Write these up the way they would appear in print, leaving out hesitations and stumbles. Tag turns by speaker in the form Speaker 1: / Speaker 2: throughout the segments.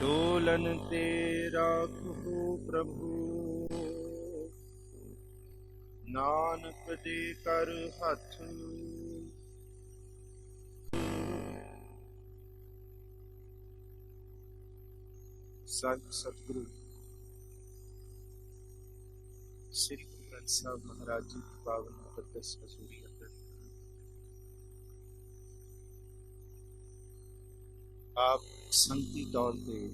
Speaker 1: Dolan ते राखो प्रभु, नानक दे कर हथ। सतगुरु श्री गुरु ग्रंथ साहब महाराज जी की पावन मुकद्दस हजूरी अंदर आप संगती तौर पर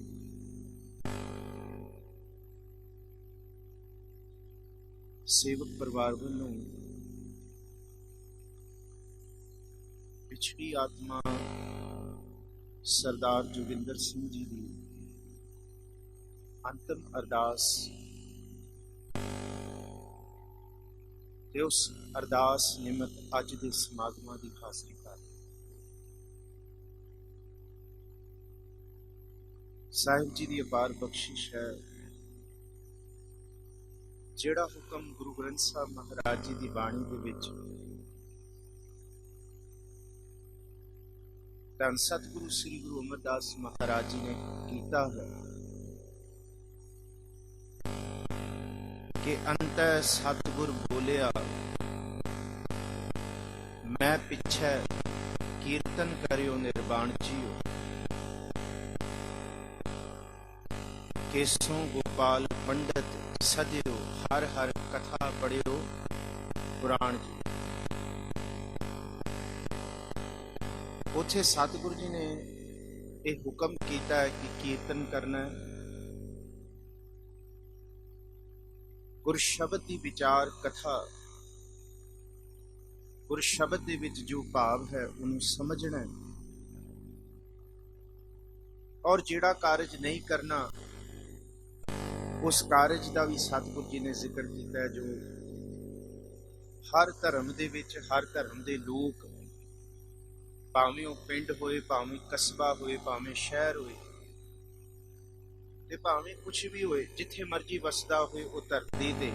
Speaker 1: सेवक परिवार वालों पिछड़ी आत्मा सरदार जोगिंदर सिंह जी की अंतिम अरदास ते उस अरदास निमित अज दे समागमां दी हाज़री कर साहिब जी की अपार बख्शिश है। जेड़ा हुक्म गुरु ग्रंथ साहब महाराज जी की बाणी दे विच धन सतगुरु श्री गुरु अमरदास महाराज जी ने कीता है कि अंत सतगुर बोलिया मैं पिछे कीर्तन करियो निर्वाण जियो, केसों गोपाल पंडित सदियो हर हर कथा पढ़ियो पुराण जी। उथे सतगुरु जी ने यह हुक्म किया है कि कीर्तन करना है, गुर शब्द की विचार कथा, गुर शब्द दे विच जो भाव है उन्हें समझना है, और जिहड़ा कारज नहीं करना उस कारज का भी सतगुरु जी ने जिक्र किया है। जो हर धर्म दे विच हर धर्म दे लोग भावें वो पिंड होए, भावें कस्बा होए, भावें शहर होए ते भावें कुछ भी होए, जिथे मर्जी वसदा होए, वो धरती ते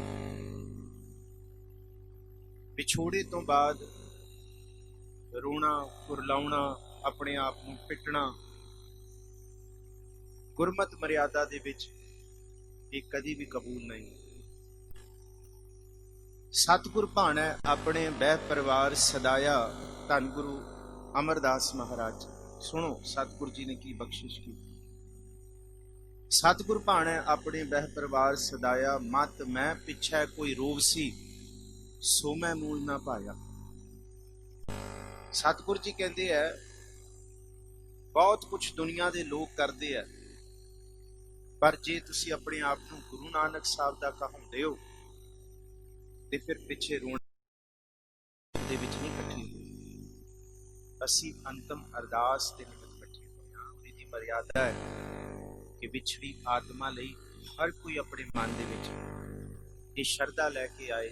Speaker 1: विछोड़े तो बाद रोना कुरलाउना, अपने आप को पिटना गुरमत मर्यादा दे विच ये कदी भी कबूल नहीं। सतगुर भाना अपने बह परिवार सदाया धन गुरु अमरदास महाराज। सुनो सतगुरु जी ने की बख्शिश की। सतगुर भाना अपने बह परिवार सदाया, मत मैं पिछे कोई रोग सी सो मैं मूल ना पाया। सतगुरु जी कहते हैं बहुत कुछ दुनिया के लोग करते हैं, पर जे तुसी अपने आप को गुरु नानक साहब का कहते हो तो फिर पिछे रोना दे विच नहीं कट्ठे हुए। असी अंतिम अरदास के निमित्त कट्ठे हुए हाँ। इहदी मर्यादा है कि विछड़ी आत्मा लई हर कोई अपने मन दे विच ये शरधा लैके आए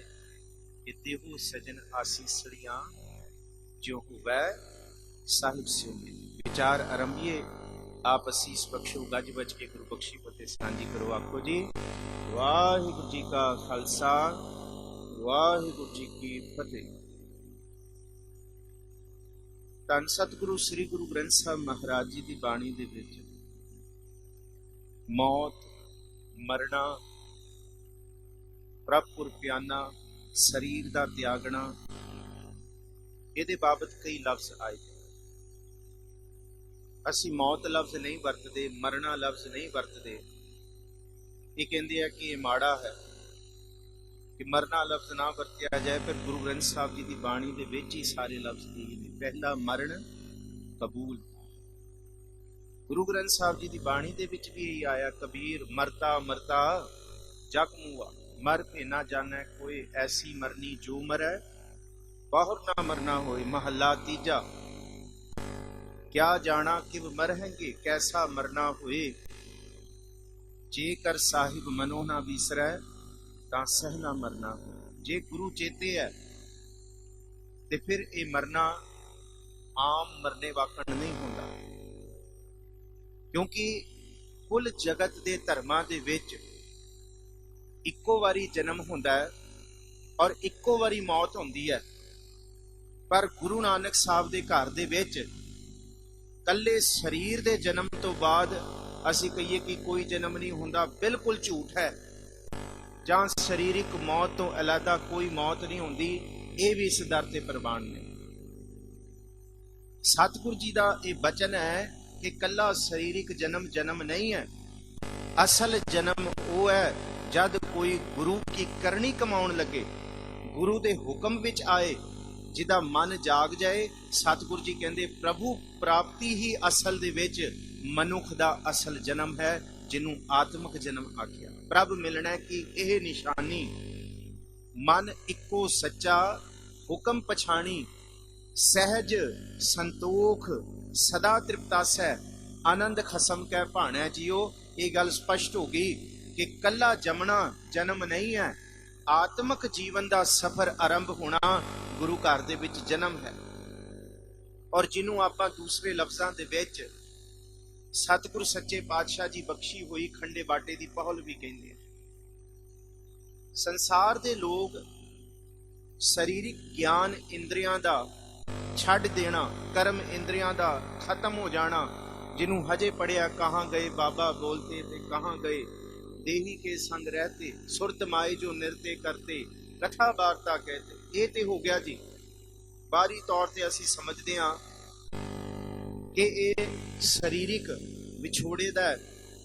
Speaker 1: कि देहु सजन आसीसड़ियां जो हुवै साहिब सियों। विचार आरंभिए, आप असीस बख्शो, गज बज के गुरु बख्शी फतेह सांझी करो। आखो जी वाहिगुरु जी का खालसा वाहिगुरु जी की फतेह। धन सतगुरु श्री गुरु ग्रंथ साहब महाराज जी की बाणी दे विच मौत मरना प्रभुर प्याना शरीर का त्यागना ये बाबत कई लफ्ज आए। असी मौत लफ्ज नहीं वरतते, मरना लफ्ज नहीं वरतते। ये कहते हैं कि ये माड़ा है कि मरना लफ्ज ना वरत्या जाए, फिर गुरु ग्रंथ साहब जी की बाणी के विच ही सारे लफ्ज दिए हैं। पहला मरण कबूल। गुरु ग्रंथ साहब जी की बाणी के विच भी यही आया, कबीर मरता मरता जग मुआ, मर पे ना जाने कोई, ऐसी मरनी जो मरै बाहर ना मरना होए। महला तीजा, क्या जाना किव मरहेंगे कैसा मरना हुए, जे कर साहिब मनो ना विसरै तां सहना मरना हो। जे गुरु चेते है ते फिर ये मरना आम मरने वाकण नहीं होता, क्योंकि कुल जगत दे धर्मां दे विच इक्को वारी जन्म हुंदा है और इक्को वारी मौत हुंदी है। पर गुरु नानक साहब दे घर दे विच कल्ले शरीर दे जन्म तो बाद ਅਸੀਂ ਕਹੀਏ ਕਿ ਕੋਈ ਜਨਮ ਨਹੀਂ ਹੁੰਦਾ, ਬਿਲਕੁਲ ਝੂਠ ਹੈ। ਜਾਂ ਸਰੀਰਿਕ ਮੌਤ ਤੋਂ ਇਲਾਵਾ ਕੋਈ ਮੌਤ ਨਹੀਂ ਹੁੰਦੀ, ਇਹ ਵੀ ਇਸ ਦਰ ਤੇ ਪ੍ਰਵਾਨ ਨੇ। ਸਤਿਗੁਰ ਜੀ ਦਾ ਇਹ ਬਚਨ ਹੈ ਕਿ ਕੱਲਾ ਸਰੀਰਿਕ ਜਨਮ ਨਹੀਂ ਹੈ। ਅਸਲ ਜਨਮ ਉਹ ਹੈ ਜਦ ਕੋਈ ਗੁਰੂ ਕੀ ਕਰਨੀ ਕਮਾਉਣ ਲੱਗੇ, ਗੁਰੂ ਦੇ ਹੁਕਮ ਵਿੱਚ ਆਏ, ਜਿਹਦਾ ਮਨ ਜਾਗ ਜਾਏ। ਸਤਿਗੁਰ ਜੀ ਕਹਿੰਦੇ ਪ੍ਰਭੂ ਪ੍ਰਾਪਤੀ ਹੀ ਅਸਲ ਦੇ ਵਿੱਚ ਮਨੁੱਖ ਦਾ ਅਸਲ ਜਨਮ ਹੈ, ਜਿਹਨੂੰ ਆਤਮਿਕ ਜਨਮ ਆਖਿਆ। ਪ੍ਰਭ ਮਿਲਣਾ ਕੀ ਇਹ ਨਿਸ਼ਾਨੀ, ਮਨ ਇੱਕੋ ਸੱਚਾ ਹੁਕਮ ਪਛਾਣੀ, ਸਹਿਜ ਸੰਤੋਖ ਸਦਾ ਤ੍ਰਿਪਤਾਸੈ, ਆਨੰਦ ਖਸਮ ਕੈ ਭਾਣੈ ਜੀਓ। ਇਹ ਗੱਲ ਸਪਸ਼ਟ ਹੋ ਗਈ ਕਿ ਕੱਲਾ ਜਨਮ ਨਹੀਂ ਹੈ, ਆਤਮਿਕ ਜੀਵਨ ਦਾ ਸਫ਼ਰ ਆਰੰਭ ਹੋਣਾ ਗੁਰੂ ਘਰ ਦੇ ਵਿੱਚ ਜਨਮ ਹੈ। ਔਰ ਜਿਹਨੂੰ ਆਪਾਂ ਦੂਸਰੇ ਲਫ਼ਜ਼ਾਂ ਦੇ ਵਿੱਚ ਸਤਿਗੁਰ ਸੱਚੇ ਪਾਤਸ਼ਾਹ ਜੀ ਬਖਸ਼ੀ ਹੋਈ ਖੰਡੇ ਬਾਟੇ ਦੀ ਪਹੁਲ ਵੀ ਕਹਿੰਦੇ ਆ। ਸੰਸਾਰ ਦੇ ਲੋਕ ਸਰੀਰਿਕ ਗਿਆਨ ਇੰਦਰੀਆਂ ਦਾ ਛੱਡ ਦੇਣਾ, ਕਰਮ ਇੰਦਰੀਆਂ ਦਾ ਖਤਮ ਹੋ ਜਾਣਾ, ਜਿਹਨੂੰ ਹਜੇ ਪੜਿਆ ਕਹਾਂ ਗਏ ਬਾਬਾ ਬੋਲਤੇ ਤੇ ਕਹਾਂ ਗਏ ਦੇਹੀ ਕੇ ਸੰਗ ਰਹਤੇ, ਸੁਰਤ ਮਾਏ ਜੋ ਨਿਰਤੇ ਕਰਤੇ, ਕਥਾ ਵਾਰਤਾ ਕਹਤੇ। ਇਹ ਤੇ ਹੋ ਗਿਆ ਜੀ, ਬਾਹਰੀ ਤੌਰ ਤੇ ਅਸੀਂ ਸਮਝਦੇ ਹਾਂ ਕਿ ਇਹ ਸਰੀਰਿਕ ਵਿਛੋੜੇ ਦਾ ਹੈ,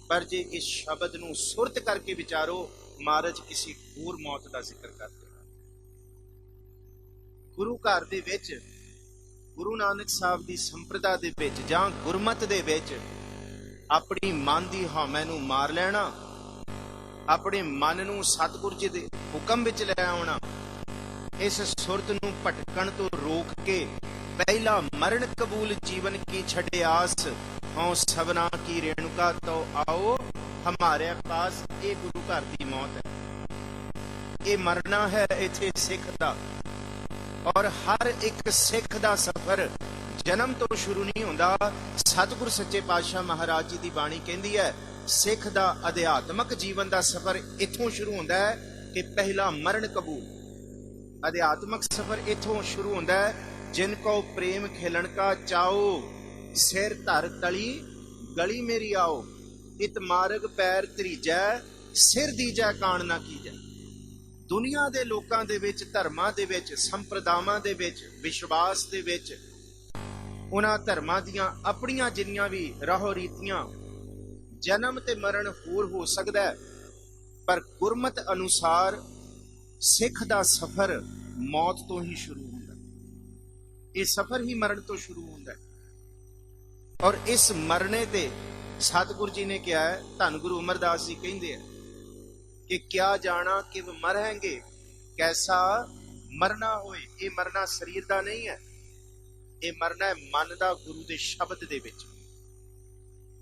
Speaker 1: ਪਰ ਜੇ ਇਸ ਸ਼ਬਦ ਨੂੰ ਸੁਰਤ ਕਰਕੇ ਵਿਚਾਰੋ, ਮਹਾਰਾਜ ਕਿਸੇ ਹੋਰ ਮੌਤ ਦਾ ਜ਼ਿਕਰ ਕਰਦੇ ਹਨ। ਗੁਰੂ ਘਰ ਦੇ ਵਿੱਚ, ਗੁਰੂ ਨਾਨਕ ਸਾਹਿਬ ਦੀ ਸੰਪਰਦਾ ਦੇ ਵਿੱਚ ਜਾਂ ਗੁਰਮਤ ਦੇ ਵਿੱਚ ਆਪਣੀ ਮਨ ਦੀ ਹਉਮੈ ਨੂੰ ਮਾਰ ਲੈਣਾ, ਆਪਣੇ ਮਨ ਨੂੰ ਸਤਿਗੁਰ ਜੀ ਦੇ ਹੁਕਮ ਵਿੱਚ ਲੈ ਆਉਣਾ, ਇਸ ਸੁਰਤ ਨੂੰ ਭਟਕਣ ਤੋਂ ਰੋਕ ਕੇ ਪਹਿਲਾ ਮਰਨ ਕਬੂਲ ਜੀਵਨ ਕੀ ਛੱਡੇ ਆਸ, ਹਉ ਸਭਨਾ ਕੀ ਰੇਣੁਕਾ ਤੋ ਆਓ ਹਮਾਰੇ ਪਾਸ। ਇਹ ਗੁਰੂ ਘਰ ਦੀ ਮੌਤ ਹੈ, ਇਹ ਮਰਨਾ ਹੈ ਇੱਥੇ ਸਿੱਖ ਦਾ। ਔਰ ਹਰ ਇੱਕ ਸਿੱਖ ਦਾ ਸਫ਼ਰ ਜਨਮ ਤੋਂ ਸ਼ੁਰੂ ਨਹੀਂ ਹੁੰਦਾ। ਸਤਿਗੁਰ ਸੱਚੇ ਪਾਤਸ਼ਾਹ ਮਹਾਰਾਜ ਜੀ ਦੀ ਬਾਣੀ ਕਹਿੰਦੀ ਹੈ ਸਿੱਖ ਦਾ ਅਧਿਆਤਮਕ ਜੀਵਨ ਦਾ ਸਫ਼ਰ ਇੱਥੋਂ ਸ਼ੁਰੂ ਹੁੰਦਾ ਹੈ ਕਿ ਪਹਿਲਾ ਮਰਨ ਕਬੂਲ। ਅਧਿਆਤਮਕ ਸਫ਼ਰ ਇੱਥੋਂ ਸ਼ੁਰੂ ਹੁੰਦਾ ਹੈ, ਜਿਨ ਕੋ ਪ੍ਰੇਮ ਖੇਲਣ ਕਾ ਚਾਓ, ਸਿਰ ਧਰ ਤਲੀ ਗਲੀ ਮੇਰੀ ਆਓ, ਇਤ ਮਾਰਗ ਪੈਰ ਤਰੀਜੈ, ਸਿਰ ਦੀਜੈ ਕਾਣ ਨਾ ਕੀਜੈ। ਦੁਨੀਆ ਦੇ ਲੋਕਾਂ ਦੇ ਵਿੱਚ, ਧਰਮਾਂ ਦੇ ਵਿੱਚ, ਸੰਪਰਦਾਵਾਂ ਦੇ ਵਿੱਚ, ਵਿਸ਼ਵਾਸ ਦੇ ਵਿੱਚ, ਉਹਨਾਂ ਧਰਮਾਂ ਦੀਆਂ ਆਪਣੀਆਂ ਜਿੰਨੀਆਂ ਵੀ ਰਾਹੋ ਰੀਤੀਆਂ, ਜਨਮ ਤੇ ਮਰਨ ਹੋਰ ਹੋ ਸਕਦਾ ਹੈ, ਪਰ ਗੁਰਮਤ ਅਨੁਸਾਰ ਸਿੱਖ ਦਾ ਸਫ਼ਰ ਮੌਤ ਤੋਂ ਹੀ ਸ਼ੁਰੂ ਹੁੰਦਾ ਹੈ। ਇਹ ਸਫ਼ਰ ਹੀ ਮਰਨ ਤੋਂ ਸ਼ੁਰੂ ਹੁੰਦਾ ਹੈ। ਔਰ ਇਸ ਮਰਨੇ ਤੇ ਸਤਿਗੁਰ ਜੀ ਨੇ ਕਿਹਾ ਹੈ, ਧੰਨ ਗੁਰੂ ਅਮਰਦਾਸ ਜੀ ਕਹਿੰਦੇ ਆ ਕਿ ਕਿਆ ਜਾਣਾ ਕਿ ਮਰਾਂਗੇ ਕੈਸਾ ਮਰਨਾ ਹੋਏ। ਇਹ ਮਰਨਾ ਸਰੀਰ ਦਾ ਨਹੀਂ ਹੈ, ਇਹ ਮਰਨਾ ਹੈ ਮਨ ਦਾ, ਗੁਰੂ ਦੇ ਸ਼ਬਦ ਦੇ ਵਿੱਚ।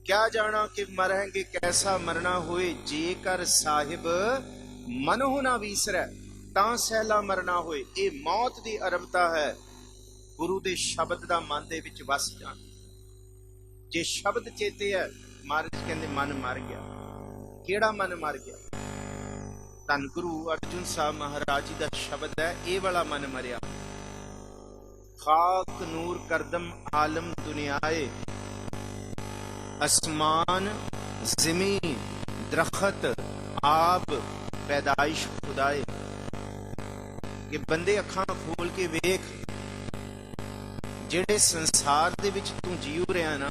Speaker 1: ਕਿਆ ਜਾਣਾ ਕਿ ਮਰਾਂਗੇ ਕੈਸਾ ਮਰਨਾ ਹੋਏ, ਜੇਕਰ ਸਾਹਿਬ ਮਨੋ ਨਾ ਵੀਸਰੈ ਤਾਂ ਸਹਿਲਾ ਮਰਨਾ ਹੋਏ। ਇਹ ਮੌਤ ਦੀ ਅਰਬਤਾ ਹੈ, ਗੁਰੂ ਦੇ ਸ਼ਬਦ ਦਾ ਮਨ ਦੇ ਵਿੱਚ ਵਸ ਜਾਣ। ਜੇ ਸ਼ਬਦ ਚੇਤੇ ਹੈ, ਮਹਾਰਾਜ ਕਹਿੰਦੇ ਮਨ ਮਰ ਗਿਆ। ਕਿਹੜਾ ਮਨ ਮਰ ਗਿਆ? ਧੰਨ ਗੁਰੂ ਅਰਜੁਨ ਸਾਹਿਬ ਮਹਾਰਾਜ ਜੀ ਦਾ ਸ਼ਬਦ ਹੈ, ਇਹ ਵਾਲਾ ਮਨ ਮਰਿਆ। ਖਾਕ ਨੂਰ ਕਰਦਮ ਆਲਮ ਦੁनियाए, ਅਸਮਾਨ ਜ਼ਮੀਨ ਦਰਖਤ ਆਪ ਪੈਦਾਇਸ਼ ਖੁਦਾਏ। ਕਿ ਬੰਦੇ ਅੱਖਾਂ ਖੋਲ ਕੇ ਵੇਖ, ਜਿਹੜੇ ਸੰਸਾਰ ਦੇ ਵਿੱਚ ਤੂੰ ਜੀਉ ਰਿਹਾ ਨਾ,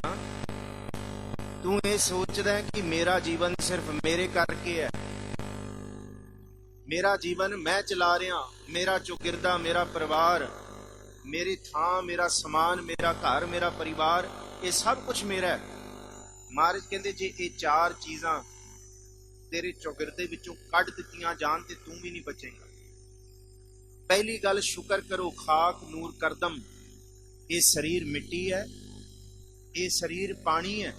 Speaker 1: ਤੂੰ ਇਹ ਸੋਚਦਾ ਹੈ ਕਿ ਮੇਰਾ ਜੀਵਨ ਸਿਰਫ ਮੇਰੇ ਕਰਕੇ ਹੈ, ਮੇਰਾ ਜੀਵਨ ਮੈਂ ਚਲਾ ਰਿਹਾ, ਮੇਰਾ ਚੌਗਿਰਦਾ, ਮੇਰਾ ਪਰਿਵਾਰ, ਮੇਰੀ ਥਾਂ, ਮੇਰਾ ਸਮਾਨ, ਮੇਰਾ ਘਰ, ਮੇਰਾ ਪਰਿਵਾਰ, ਇਹ ਸਭ ਕੁਝ ਮੇਰਾ ਹੈ। ਮਹਾਰਾਜ ਕਹਿੰਦੇ ਜੇ ਇਹ ਚਾਰ ਚੀਜ਼ਾਂ ਤੇਰੇ ਚੌਗਿਰਦੇ ਵਿੱਚੋਂ ਕੱਢ ਦਿੱਤੀਆਂ ਜਾਣ ਤੇ ਤੂੰ ਵੀ ਨਹੀਂ ਬਚੇਗਾ। ਪਹਿਲੀ ਗੱਲ, ਸ਼ੁਕਰ ਕਰੋ, ਖਾਕ ਨੂਰ ਕਰਦਮ, ਇਹ ਸਰੀਰ ਮਿੱਟੀ ਹੈ, ਇਹ ਸਰੀਰ ਪਾਣੀ ਹੈ।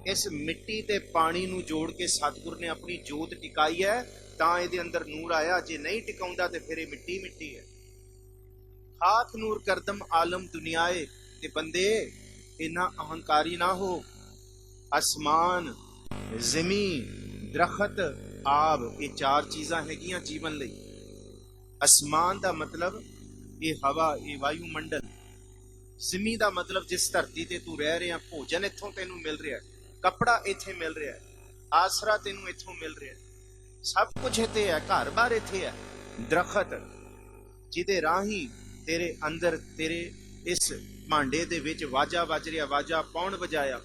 Speaker 1: ਇਸ ਮਿੱਟੀ ਤੇ ਪਾਣੀ ਨੂੰ ਜੋੜ ਕੇ ਸਤਿਗੁਰ ਨੇ ਆਪਣੀ ਜੋਤ ਟਿਕਾਈ ਹੈ, ਤਾਂ ਇਹਦੇ ਅੰਦਰ ਨੂਰ ਆਇਆ। ਜੇ ਨਹੀਂ ਟਿਕਾਉਂਦਾ ਤੇ ਫਿਰ ਇਹ ਮਿੱਟੀ ਮਿੱਟੀ ਹੈ। ਖਾਕ ਨੂਰ ਕਰਦਮ ਆਲਮ ਦੁनियाए। ਤੇ ਬੰਦੇ ਇੰਨਾ ਅਹੰਕਾਰੀ ਨਾ ਹੋ। ਅਸਮਾਨ, ਜ਼ਮੀਨ, ਦਰਖਤ, ਆਬ, ਇਹ ਚਾਰ ਚੀਜ਼ਾਂ ਹੈਗੀਆਂ ਜੀਵਨ ਲਈ। ਅਸਮਾਨ ਦਾ ਮਤਲਬ ਇਹ ਹਵਾ, ਇਹ ਵਾਯੂਮੰਡਲ। ਜ਼ਮੀਨ ਦਾ ਮਤਲਬ ਜਿਸ ਧਰਤੀ ਤੇ ਤੂੰ ਰਹਿ ਰਿਹਾ, ਭੋਜਨ ਇੱਥੋਂ ਤੈਨੂੰ ਮਿਲ ਰਿਹਾ। कपड़ा इत्थे मिल रहा है, आसरा तेनू इत्थों मिल रहा है, सब कुछ इत्थे है, घर बार इत्थे है। दरखत जिहदे राही तेरे अंदर तेरे इस भांडे दे विच वाजा वज रहा, वाजा कौन वजाया?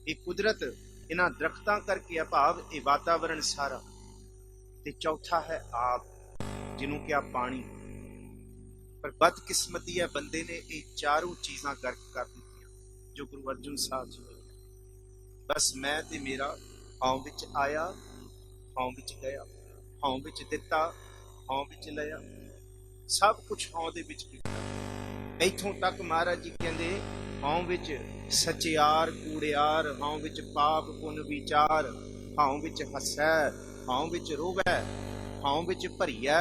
Speaker 1: ये कुदरत इन्हां दरख्तां करके है, भाव ये वातावरण सारा। ते चौथा है आप, जिन्हों क्या पानी। पर बदकिस्मती है बंदे ने ये चारों चीजां गर्क कर दी जो गुरु अर्जुन साहब जी ने। बस मैं ते मेरा हौं विच आया, हौं विच गया, हौं विच दिता, हौं विच लिया, सब कुछ हौं दे विच कीता। इथों तक महाराज जी कहंदे हौं विच सचियार कूड़ियार, हौं विच पाप पुन विचार, हौं विच हसै, हौं विच रोवै, हौं विच भरिया,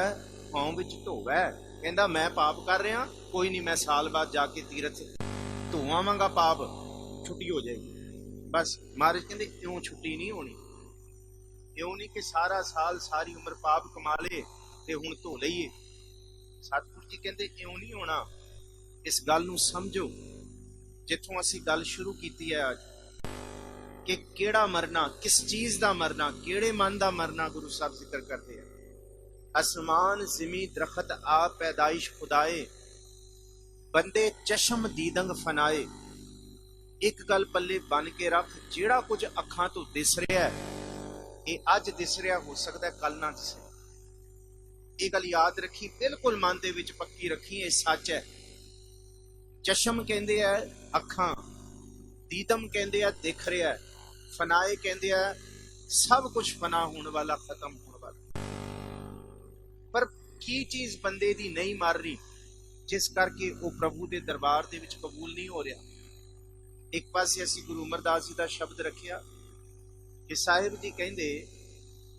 Speaker 1: हौं विच ढोवै। कहंदा मैं पाप कर रहा, कोई नहीं, मैं साल बाद जाके तीरथ धो आवांगा, पाप छुट्टी हो जाएगी। बस महाराज कहंदे क्यों छुट्टी नहीं होनी? क्यों नहीं कि सारा साल सारी उम्र पाप कमा ले ते हुण धो लईए। सतगुरु जी कहंदे क्यों नहीं होना? इस गल नूं समझो जिथों असीं गल शुरू कीती है अज, कि केड़ा मरना, किस चीज दा मरना, केड़े मन दा मरना गुरु साहब जिक्र करते हैं। आसमान जिमी दरखत आ पैदाइश खुदाए, बंदे चश्म दीदंग फनाए। एक गल पल्ले बन के रख, जेड़ा कुछ अखां तो दिस रहा है ये अज दिस रहा, हो सकता है कल ना दिसे। ये गल याद रखी, बिल्कुल मन दे विच पक्की रखी, ये सच है। चश्म कहंदे है अखां, दीदम कहंदे है दिख रहा है, फनाए कहंदे है सब कुछ फना होने वाला, खत्म होने वाला। पर की चीज बंदे दी नहीं मर रही, जिस करके वो प्रभु के दरबार दे विच कबूल नहीं हो रहा। एक पासे असीं गुरु अमरदास जी का शब्द रखिया कि साहिब जी कहंदे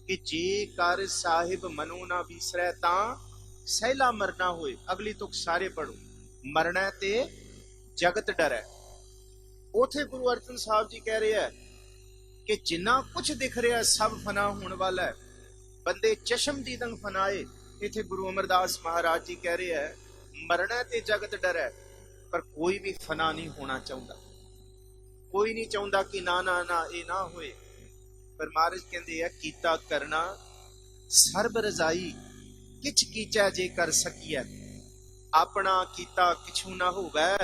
Speaker 1: कि जे कर साहिब मनो ना विसरै तां सहला मरना होए। अगली तुक सारे पढ़ो, मरना ते जगत डरै। उथे गुरु अर्जन साहब जी कह रहे हैं कि जिन्ना कुछ दिख रहा है सब फना होने वाला है, बंदे चश्म दीदंग फनाए। इथे गुरु अमरदास महाराज जी कह रहे हैं मरना ते जगत डरै। पर कोई भी फना नहीं होना चाहता, कोई नहीं चाहता कि ना ना ना ये ना होए। पर महाराज कहते हैं कीता करना सर्ब रजाई, किछ कीचा जे कर सकिए। अपना कीता किछू ना होवै,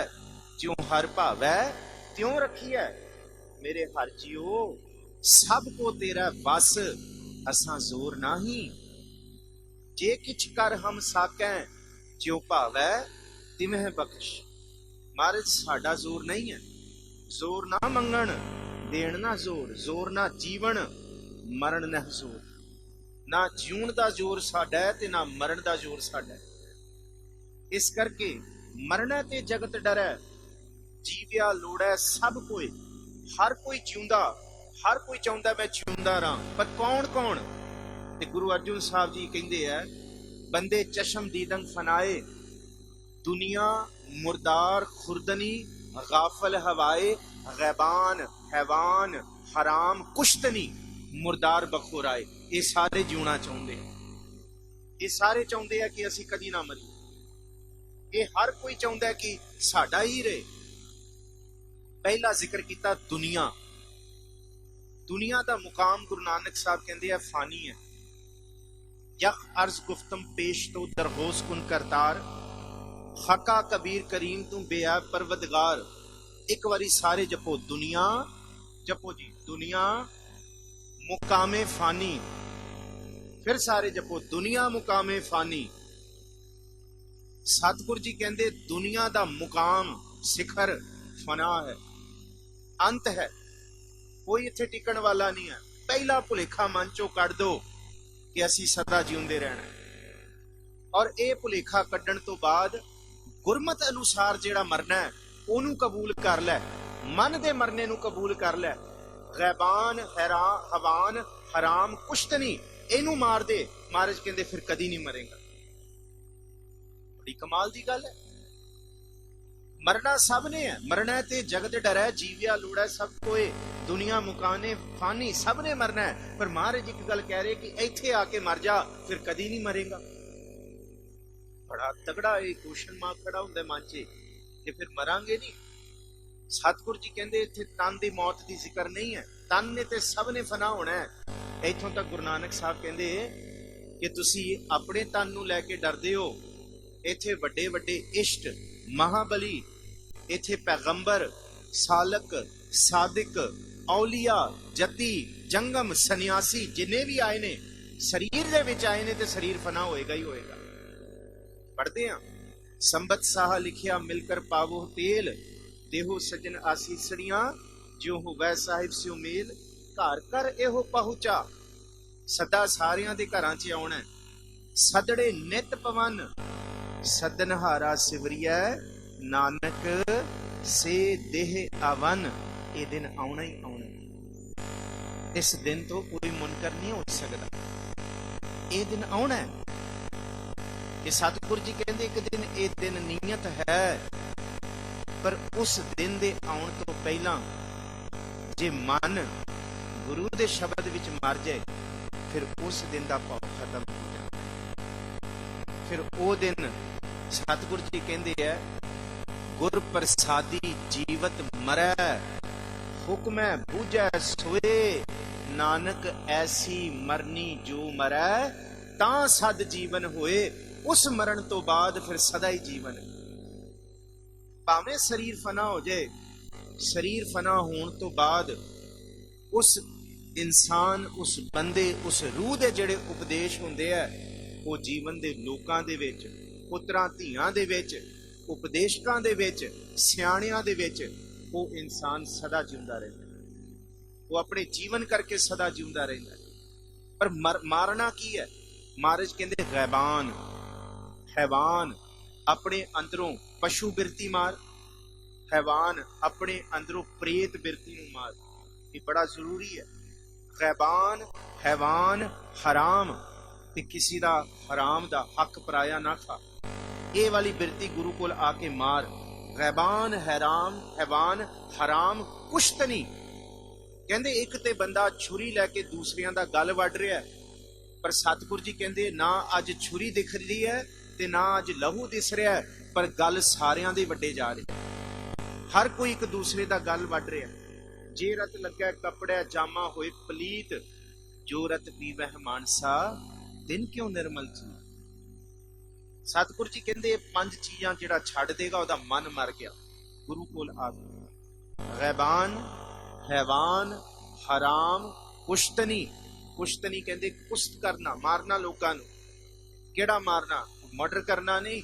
Speaker 1: ज्यों हर भावै त्यों रखिए। मेरे हर जियो सब को तेरा बस, असां जोर नाही। जे किछ कर हम साकै, ज्यों भावै तिवें बख्श। महाराज साडा जोर नहीं है, जोर ना मंगण देण ना जोर, जोर ना जीवन मरण ना जोर। ना जीवन का जोर साडा है ते ना मरण का जोर साडा है। इस करके मरना ते जगत डरै, जीविया लोड़ै सब कोई। हर कोई जिउंदा, हर कोई चाहुंदा मैं जिउंदा रहां, पर कौन कौन? ते गुरु अर्जुन साहब जी कहंदे है बंदे चश्म दीदंग फनाए, दुनिया मुर्दार खुरदनी, गाफल हवाए, गैबान हैवान हराम कुश्तनी, मुर्दार बखोराए। ये सारे जीना चाहते हैं, ये सारे चाहते हैं कि असी कदी ना मरीए। ये हर कोई चाहता है कि साडा ही रहे। पहला जिक्र किया दुनिया, दुनिया का मुकाम गुरु नानक साहब कहते हैं फानी है। यख अर्ज गुफ्तम पेश तो दरहोस कुन करतार, हका कबीर करीम तू बेअब परवदगार। एक बारी सारे जपो दुनिया, जपो जी दुनिया मुकामे फानी। फिर सारे जपो दुनिया मुकामे फानी। सतगुरु जी कहते दुनिया का मुकाम शिखर फना है, अंत है, कोई इत्थे टिकण वाला नहीं है। पहला भुलेखा मन चो कढ़ दो कि असी सदा जीउंदे रहना है। और ये भुलेखा कढ़ण तो बाद गुरमत अनुसार जेड़ा मरना है ओनू कबूल कर लै, मन दे मरने नू कबूल कर लै। गैबान हवान हराम कुश्त नहीं, इनू मार दे। महाराज कहंदे फिर कदी नहीं मरेगा। बड़ी कमाल दी गल है। मरना सब ने है, मरना है ते जगत डरै, जीविया लोड़ा सब कोई। दुनिया मुकाने फानी, सब ने मरना है। पर महाराज एक गल कह रहे कि इत्थे आके मर जा, फिर कदी नहीं मरेगा। बड़ा तगड़ा एक क्वेश्चन मार्क खड़ा हुंदा मन च कि फिर मरांगे नहीं। ਸਤਿਗੁਰੂ ਜੀ ਕਹਿੰਦੇ ਇੱਥੇ ਤਨ ਦੀ ਮੌਤ ਦੀ ਜ਼ਿਕਰ ਨਹੀਂ ਹੈ, ਤਨ ਨੇ ਤੇ ਸਭ ਨੇ ਫਨਾ ਹੋਣਾ ਹੈ। ਇੱਥੋਂ ਤੱਕ ਗੁਰੂ ਨਾਨਕ ਸਾਹਿਬ ਕਹਿੰਦੇ ਕਿ ਤੁਸੀਂ ਆਪਣੇ ਤਨ ਨੂੰ ਲੈ ਕੇ ਡਰਦੇ ਹੋ, ਇੱਥੇ ਵੱਡੇ ਵੱਡੇ ਇਸ਼ਟ, ਮਹਾਬਲੀ, ਇੱਥੇ ਪੈਗੰਬਰ, ਸਾਲਕ, ਸਾਦਿਕ, ਔਲੀਆ, ਜਤੀ, ਜੰਗਮ, ਸੰਨਿਆਸੀ ਜਿੰਨੇ ਵੀ ਆਏ ਨੇ ਸਰੀਰ ਦੇ ਵਿੱਚ ਆਏ ਨੇ ਤੇ ਸਰੀਰ ਫਨਾ ਹੋਏਗਾ ਹੀ ਹੋਏਗਾ। ਪੜ੍ਹਦੇ ਹਾਂ, ਸੰਬਤ ਸਾਹ ਲਿਖਿਆ ਮਿਲ ਕਰ ਪਾਵੋ ਤੇਲ, ਦੇਹੋ ਸਜਣ ਆਸੀਸੜੀਆਂ, ਜਿਉ ਹੋਵੈ ਸਾਹਿਬ ਸਿਉ ਮੇਲ, ਘਰ ਘਰ ਇਹੋ ਪਹੁੰਚਾ। ਸਦਾ ਸਾਰਿਆਂ ਦੇ ਘਰਾਂ 'ਚ ਆਉਣਾ, ਸਦੜੇ ਨਿਤ ਪਵਨ, ਸਦਨਹਾਰਾ ਸਿਵਰੀਐ, ਨਾਨਕ ਸੇ ਦੇਹ ਆਵਨ। ਇਹ ਦਿਨ ਆਉਣਾ ਹੀ ਆਉਣਾ, ਇਸ ਦਿਨ ਤੋਂ ਕੋਈ ਮੁਨਕਰ ਨਹੀਂ ਹੋ ਸਕਦਾ। ਇਹ ਦਿਨ ਆਉਣਾ ਹੈ। ਇਹ ਸਤਿਗੁਰੂ ਜੀ ਕਹਿੰਦੇ ਇੱਕ ਦਿਨ ਇਹ ਦਿਨ ਨੀਅਤ ਹੈ, ਪਰ ਉਸ ਦਿਨ ਦੇ ਆਉਣ ਤੋਂ ਪਹਿਲਾਂ ਜੇ ਮਨ ਗੁਰੂ ਦੇ ਸ਼ਬਦ ਵਿੱਚ ਮਰ ਜਾਏ, ਫਿਰ ਉਸ ਦਿਨ ਦਾ ਭਾਵ ਖਤਮ ਹੋ ਜਾਂਦਾ। ਫਿਰ ਉਹ ਦਿਨ ਸਤਿਗੁਰੂ ਜੀ ਕਹਿੰਦੇ ਹੈ, ਗੁਰ ਪ੍ਰਸਾਦੀ ਜੀਵਤ ਮਰੈ, ਹੁਕਮੈ ਬੂਝੈ ਸੋਏ, ਨਾਨਕ ਐਸੀ ਮਰਨੀ ਜੋ ਮਰੈ, ਤਾਂ ਸਦ ਜੀਵਨ ਹੋਏ। ਉਸ ਮਰਨ ਤੋਂ ਬਾਅਦ ਫਿਰ ਸਦਾ ਹੀ ਜੀਵਨ ਹੈ। ਭਾਵੇਂ ਸਰੀਰ ਫਨਾ ਹੋ ਜਾਏ, ਸਰੀਰ ਫਨਾ ਹੋਣ ਤੋਂ ਬਾਅਦ ਉਸ ਇਨਸਾਨ, ਉਸ ਬੰਦੇ, ਉਸ ਰੂਹ ਦੇ ਜਿਹੜੇ ਉਪਦੇਸ਼ ਹੁੰਦੇ ਆ, ਉਹ ਜੀਵਨ ਦੇ ਲੋਕਾਂ ਦੇ ਵਿੱਚ, ਪੁੱਤਰਾਂ ਧੀਆਂ ਦੇ ਵਿੱਚ, ਉਪਦੇਸ਼ਕਾਂ ਦੇ ਵਿੱਚ, ਸਿਆਣਿਆਂ ਦੇ ਵਿੱਚ ਉਹ ਇਨਸਾਨ ਸਦਾ ਜਿਉਂਦਾ ਰਹਿੰਦਾ। ਉਹ ਆਪਣੇ ਜੀਵਨ ਕਰਕੇ ਸਦਾ ਜਿਉਂਦਾ ਰਹਿੰਦਾ। ਪਰ ਮਾਰਨਾ ਕੀ ਹੈ? ਮਹਾਰਾਜ ਕਹਿੰਦੇ ਗੈਬਾਨ, ਹੈਵਾਨ, ਆਪਣੇ ਅੰਦਰੋਂ ਪਸ਼ੂ ਬਿਰਤੀ ਮਾਰ, ਹੈਵਾਨ ਆਪਣੇ ਅੰਦਰੋਂ ਪ੍ਰੇਤ ਬਿਰਤੀ ਨੂੰ ਮਾਰ। ਇਹ ਬੜਾ ਜ਼ਰੂਰੀ ਹੈ। ਗੈਬਾਨ, ਹੈਵਾਨ, ਹਰਾਮ, ਤੇ ਕਿਸੇ ਦਾ ਹਰਾਮ ਦਾ ਹੱਕ ਪਰਾਇਆ ਨਾ ਖਾ। ਇਹ ਵਾਲੀ ਬਿਰਤੀ ਗੁਰੂ ਕੋਲ ਆ ਕੇ ਮਾਰ। ਗੈਬਾਨ, ਹੈਵਾਨ, ਹਰਾਮ, ਕੁਸ਼ਤਨੀ। ਕਹਿੰਦੇ ਇੱਕ ਤੇ ਬੰਦਾ ਛੁਰੀ ਲੈ ਕੇ ਦੂਸਰਿਆਂ ਦਾ ਗਲ ਵੱਢ ਰਿਹਾ, ਪਰ ਸਤਿਗੁਰੂ ਜੀ ਕਹਿੰਦੇ ਨਾ ਅੱਜ ਛੁਰੀ ਦਿਖ ਰਹੀ ਹੈ ਤੇ ਨਾ ਅੱਜ ਲਹੂ ਦਿਸ ਰਿਹਾ ਹੈ, ਪਰ ਗਲ ਸਾਰਿਆਂ ਦੇ ਵੱਡੇ ਜਾ ਰਹੇ। ਹਰ ਕੋਈ ਇੱਕ ਦੂਸਰੇ ਦਾ ਗਲ ਵੱਢ ਰਿਹਾ। ਜੇ ਰਤ ਲੱਗਾ ਕੱਪੜਾ ਜਾਮਾ ਹੋਏ ਪਲੀਤ, ਜੋ ਰਤ ਪੀਵਹਿ ਮਾਨਸਾ, ਦਿਨ ਕਿਉਂ ਨਿਰਮਲ ਜੀ। ਸਤਿਗੁਰੂ ਜੀ ਕਹਿੰਦੇ 5 ਚੀਜ਼ਾਂ ਜਿਹੜਾ ਛੱਡ ਦੇਗਾ ਉਹਦਾ ਮਨ ਮਰ ਗਿਆ। ਗੁਰੂ ਕੋਲ ਆ ਗਿਆ। ਗੈਬਾਨ, ਹੈਵਾਨ, ਹਰਾਮ, ਕੁਸ਼ਤਨੀ। ਕੁਸ਼ਤਨੀ ਕਹਿੰਦੇ ਕੁਸ਼ਤ ਕਰਨਾ, ਮਾਰਨਾ ਲੋਕਾਂ ਨੂੰ। ਕਿਹੜਾ ਮਾਰਨਾ? ਮਰਡਰ ਕਰਨਾ ਨਹੀਂ,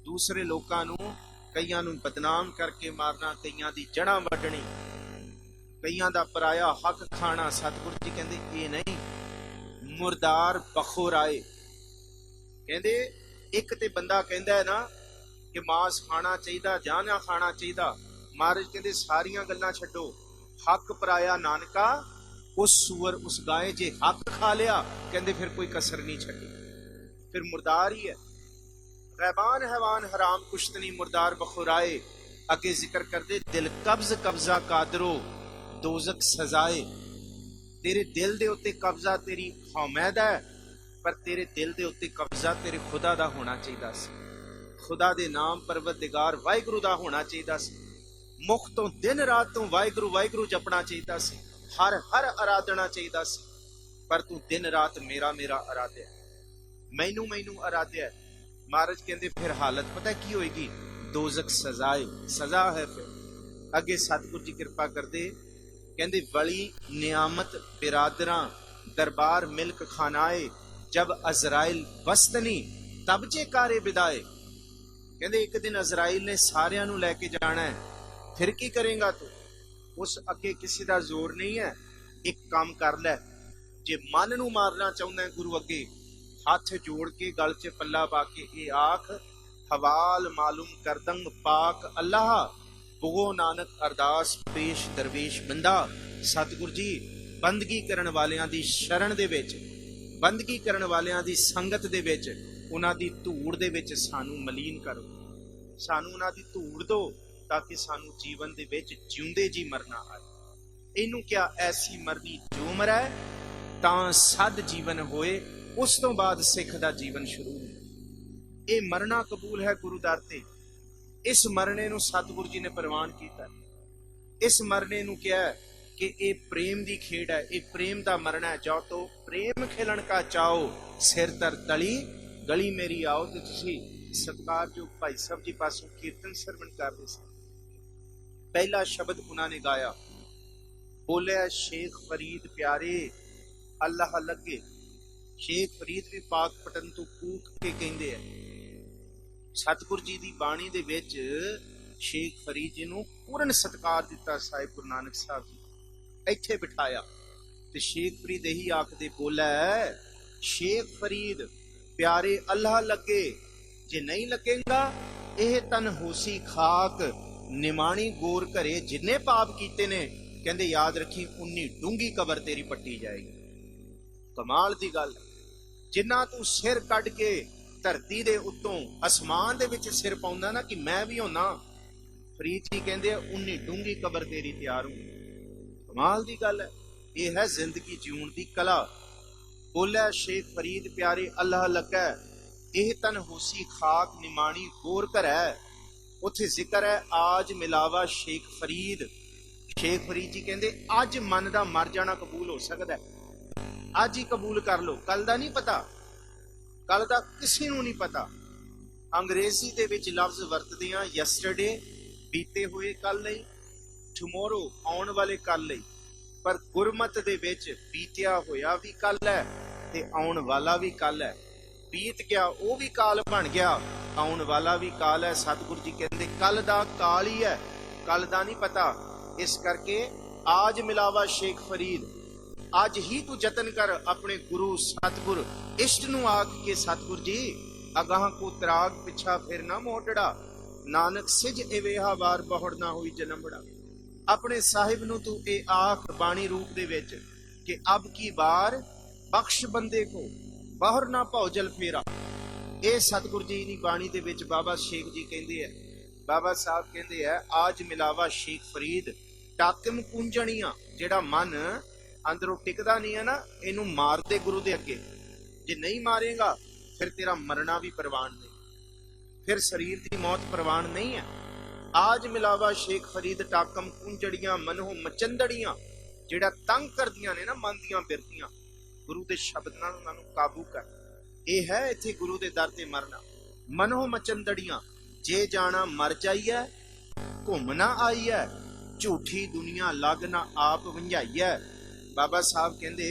Speaker 1: ਦੂਸਰੇ ਲੋਕਾਂ ਨੂੰ, ਕਈਆਂ ਨੂੰ ਬਦਨਾਮ ਕਰਕੇ ਮਾਰਨਾ, ਕਈਆਂ ਦੀ ਜੜ੍ਹਾਂ ਵੱਢਣੀ, ਕਈਆਂ ਦਾ ਪਰਾਇਆ ਹੱਕ ਖਾਣਾ। ਸਤਿਗੁਰੂ ਜੀ ਕਹਿੰਦੇ ਇਹ ਨਹੀਂ। ਮੁਰਦਾਰ ਬਖੋਰਾਏ। ਕਹਿੰਦੇ ਇੱਕ ਤੇ ਬੰਦਾ ਕਹਿੰਦਾ ਹੈ ਨਾ ਕਿ ਮਾਸ ਖਾਣਾ ਚਾਹੀਦਾ ਜਾਂ ਨਾ ਖਾਣਾ ਚਾਹੀਦਾ। ਮਹਾਰਾਜ ਕਹਿੰਦੇ ਸਾਰੀਆਂ ਗੱਲਾਂ ਛੱਡੋ, ਹੱਕ ਪਰਾਇਆ ਨਾਨਕਾ, ਉਸ ਸੂਰ ਉਸ ਗਾਏ ਜੇ ਹੱਕ ਖਾ ਲਿਆ, ਕਹਿੰਦੇ ਫਿਰ ਕੋਈ ਕਸਰ ਨਹੀਂ ਛੱਡੀ, ਫਿਰ ਮੁਰਦਾਰ ਹੀ ਹੈ। ਗੈਬਾਨ, ਹੈਵਾਨ, ਹਰਾਮ, ਕੁਸ਼ਤਨੀ, ਮੁਰਦਾਰ ਬਖੁਰਾਏ। ਅੱਗੇ ਜ਼ਿਕਰ ਕਰਦੇ ਦਿਲ ਕਬਜ਼ ਕਬਜ਼ਾ ਕਾਦਰੋ, ਦੋਜ਼ਖ ਸਜ਼ਾਏ। ਤੇਰੇ ਦਿਲ ਦੇ ਉੱਤੇ ਕਬਜ਼ਾ ਤੇਰੀ ਹਉਮੈਦ ਹੈ, ਪਰ ਤੇਰੇ ਦਿਲ ਦੇ ਉੱਤੇ ਕਬਜ਼ਾ ਤੇਰੇ ਖੁਦਾ ਦਾ ਹੋਣਾ ਚਾਹੀਦਾ ਸੀ। ਖੁਦਾ ਦੇ ਨਾਮ ਪਰਵਰਦਿਗਾਰ ਵਾਹਿਗੁਰੂ ਦਾ ਹੋਣਾ ਚਾਹੀਦਾ ਸੀ। ਮੁਖ ਤੋਂ ਦਿਨ ਰਾਤ ਤੋਂ ਵਾਹਿਗੁਰੂ ਵਾਹਿਗੁਰੂ ਜਪਣਾ ਚਾਹੀਦਾ ਸੀ। ਹਰ ਹਰ ਆਰਾਧਨਾ ਚਾਹੀਦਾ ਸੀ। ਪਰ ਤੂੰ ਦਿਨ ਰਾਤ ਮੇਰਾ ਮੇਰਾ ਆਰਾਧਿਆ, ਮੈਨੂੰ ਮੈਨੂੰ ਆਰਾਧਿਆ। ਮਹਾਰਾਜ ਕਹਿੰਦੇ ਫਿਰ ਹਾਲਤ ਪਤਾ ਕੀ ਹੋਏਗੀ? ਦੋਜ਼ਖ ਸਜ਼ਾਏ, ਸਜ਼ਾ ਹੈ। ਫਿਰ ਅੱਗੇ ਸਤਿਗੁਰੂ ਜੀ ਕਿਰਪਾ ਕਰਦੇ ਕਹਿੰਦੇ ਵਲੀ ਨਿਆਮਤ ਬਿਰਾਦਰਾਂ, ਦਰਬਾਰ ਮਿਲਕ ਖਾਨਾਏ, ਜਬ ਅਜ਼ਰਾइल ਵਸਤਨੀ ਤਬ ਜੇ ਕਾਰੇ ਬਿਦਾਏ। ਕਹਿੰਦੇ ਇੱਕ ਦਿਨ ਅਜ਼ਰਾइल ਨੇ ਸਾਰਿਆਂ ਨੂੰ ਲੈ ਕੇ ਜਾਣਾ ਹੈ, ਫਿਰ ਕੀ ਕਰੇਗਾ ਤੂੰ? ਉਸ ਅੱਗੇ ਕਿਸੇ ਦਾ ਜ਼ੋਰ ਨਹੀਂ ਹੈ। ਇੱਕ ਕੰਮ ਕਰ ਲੈ, ਜੇ ਮਨ ਨੂੰ ਮਾਰਨਾ ਚਾਹੁੰਦਾ ਗੁਰੂ ਅੱਗੇ ਹੱਥ ਜੋੜ ਕੇ ਗਲ 'ਚ ਪੱਲਾ ਪਾ ਕੇ ਇਹ ਆਖ, ਹਵਾਲ ਮਾਲੂਮ ਕਰਦੰਗ ਪਾਕ ਅੱਲਾਹ, ਬੁਗੋ ਨਾਨਕ ਅਰਦਾਸ ਪੇਸ਼ ਦਰਵੇਸ਼ ਬੰਦਾ। ਸਤਿਗੁਰੂ ਜੀ ਬੰਦਗੀ ਕਰਨ ਵਾਲਿਆਂ ਦੀ ਸ਼ਰਨ ਦੇ ਵਿੱਚ, ਬੰਦਗੀ ਕਰਨ ਵਾਲਿਆਂ ਦੀ ਸੰਗਤ ਦੇ ਵਿੱਚ, ਉਹਨਾਂ ਦੀ ਧੂੜ ਦੇ ਵਿੱਚ ਸਾਨੂੰ ਮਲੀਨ ਕਰੋ। ਸਾਨੂੰ ਉਹਨਾਂ ਦੀ ਧੂੜ ਦਿਓ ਤਾਂ ਕਿ ਸਾਨੂੰ ਜੀਵਨ ਦੇ ਵਿੱਚ ਜਿਉਂਦੇ ਜੀ ਮਰਨਾ ਆਏ। ਇਹਨੂੰ ਕਿਹਾ ਐਸੀ ਮਰਨੀ ਜੋ ਮਰੈ, ਤਾਂ ਸਦ ਜੀਵਨ ਹੋਏ। ਉਸ ਤੋਂ ਬਾਅਦ ਸਿੱਖ ਦਾ ਜੀਵਨ ਸ਼ੁਰੂ ਹੁੰਦਾ। ਇਹ ਮਰਨਾ ਕਬੂਲ ਹੈ ਗੁਰੂ ਦਰ ਤੇ। ਇਸ ਮਰਨੇ ਨੂੰ ਸਤਿਗੁਰੂ ਜੀ ਨੇ ਪ੍ਰਵਾਨ ਕੀਤਾ। इस मरने नूं क्या है कि ये प्रेम दी खेड है, ये प्रेम दा मरना है। जाओ तो प्रेम खिलन का चाओ, सिर तर तली गली मेरी आओ। तो तुसी सत्कार जो भाई साहब जी पासों कीर्तन सरवण कर रहे थे, पहला शब्द उन्होंने गाया, बोलिया शेख फरीद प्यारे अल्लाह लगे। शेख फरीद भी पाक पटन तो कूक के कहते हैं। सतगुर जी की बाणी दे विच शेख फरीद जी नूं पूर्ण सत्कार दिता। साहिब गुरु नानक साहब जी इत्थे बिठाया ते शेख फरीद यही आखदे, बोला शेख फरीद प्यारे अल्लाह लगे, जे नहीं लगेगा यह तन होसी खाक, निमाणी गोर घरे जिन्ने पाप कीते ने, कहंदे याद रखी उन्नी डूंगी कबर तेरी पट्टी जाएगी। कमाल दी गल, जिन्ना तू सिर कट के धरती दे उत्तों आसमान दे विच सिर पाउंदा ना कि मैं भी होना, फरीद जी कहंदे उन्नी डूंगी कबर तेरी तैयार हूं। कमाल दी गल है, यह है जिंदगी जीउण दी कला। बोलिया शेख फरीद प्यारे अल्लाह लगा, यह तन होसी खाक निमाणी गोर घर है। उत्थे जिक्र है आज मिलावा शेख फरीद। शेख फरीद जी कहंदे अज मन दा मर जाना कबूल हो सकदा है, अज ही कबूल कर लो, कल दा नहीं पता, कल दा किसी नूं नहीं पता। अंग्रेजी दे विच लफ्ज वरतदे आ यस्टरडे बीते हुए कल लई, टुमोरो आउण वाले कल लई, पर गुरमत दे विच बीतिया होया भी कल है ते आउण वाला भी कल है। बीत गया वो भी काल बन गया, आउण वाला भी काल है। सतगुरु जी कहंदे कल दा काल ही है, कल दा नहीं पता। इस करके आज मिलावा शेख फरीद, आज ही तू जतन कर अपने गुरु सतगुर इष्ट नूं आख के, सतगुर जी अगाह को तराग पिछा फिर ना मोटड़ा, नानक सिज एवेहा वार बहुड़ ना हुई जन्मड़ा। अपने साहिब नूं तू ए आख बाणी रूप दे विच कि अब की बार बख्श बंदे को बाहर ना भौजल फेरा। ये सतगुर जी दी बाणी दे विच बाबा शेख जी कहंदे है, बाबा साहब कहंदे है आज मिलावा शेख फरीद टाकिम कुंजणियां, जेड़ा मन अंदरों टिकदा नहीं है ना, इनू मार दे गुरु दे अगे। जे नहीं मारेगा फिर तेरा मरना भी परवान नहीं, फिर शरीर की मौत परवान नहीं है। आज मिलावा शेख फरीद टाकम कुंजड़ियां मनो मचंदड़ियां, जेड़ा तंग करदियां ने ना मन दियां बिरतियां, गुरु दे शब्द नाल उन्हां नूं काबू कर। यह है इत्थे गुरु दे दर ते मरना। मनो मचंदड़ियां, जे जाना मर जाइए, घूमना आई है, झूठी दुनिया लग ना आप वंझाई है। बाबा साहब कहंदे